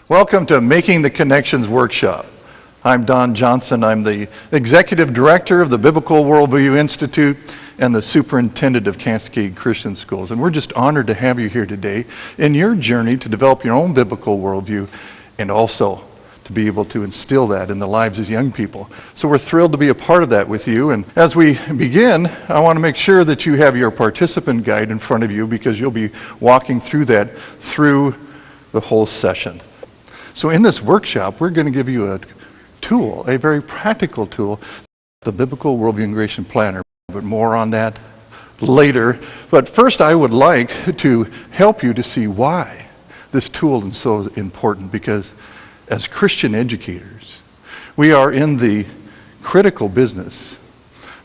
Welcome to Making the Connections Workshop. I'm Don Johnson. I'm the Executive Director of the Biblical Worldview Institute and the Superintendent of Cascade Christian Schools. And we're just honored to have you here today in your journey to develop your own biblical worldview and also to be able to instill that in the lives of young people. So we're thrilled to be a part of that with you. And as we begin, I want to make sure that you have your participant guide in front of you because you'll be walking through that through the whole session. So in this workshop, we're going to give you a tool, a very practical tool, the Biblical Worldview Integration Planner, but more on that later. But first, I would like to help you to see why this tool is so important, because as Christian educators, we are in the critical business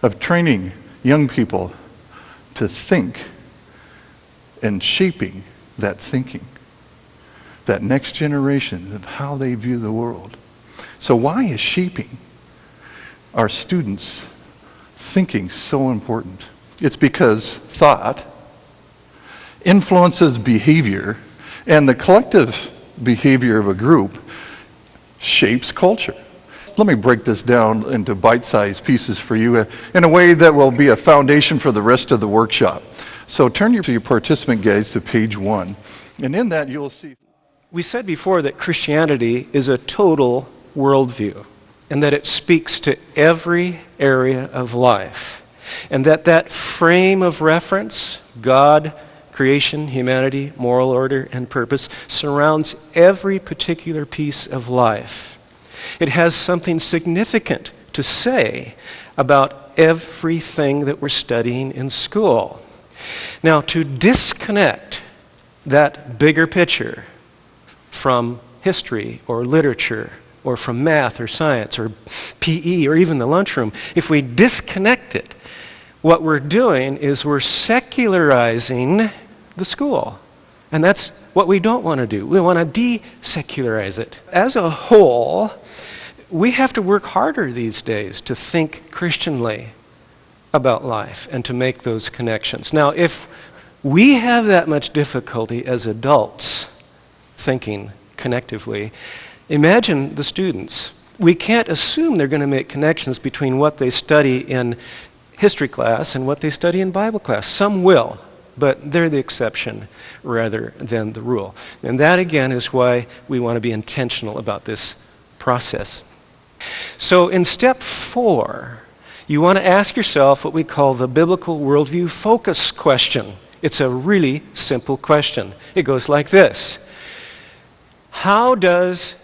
of training young people to think and shaping that thinking, that next generation of how they view the world. So why is shaping our students' thinking so important? It's because thought influences behavior, and the collective behavior of a group shapes culture. Let me break this down into bite-sized pieces for you in a way that will be a foundation for the rest of the workshop. So turn your participant guides to page 1, and in that you'll see. We said before that Christianity is a total worldview, and that it speaks to every area of life, and that frame of reference, God, creation, humanity, moral order, and purpose, surrounds every particular piece of life. It has something significant to say about everything that we're studying in school. Now, to disconnect that bigger picture from history or literature or from math or science or PE or even the lunchroom, if we disconnect it, what we're doing is we're secularizing the school. And that's what we don't want to do. We want to de-secularize it. As a whole, we have to work harder these days to think Christianly about life and to make those connections. Now, if we have that much difficulty as adults thinking connectively, imagine the students. We can't assume they're going to make connections between what they study in history class and what they study in Bible class. Some will, but they're the exception rather than the rule. And that, again, is why we want to be intentional about this process. So in step 4, you want to ask yourself what we call the biblical worldview focus question. It's a really simple question. It goes like this: how does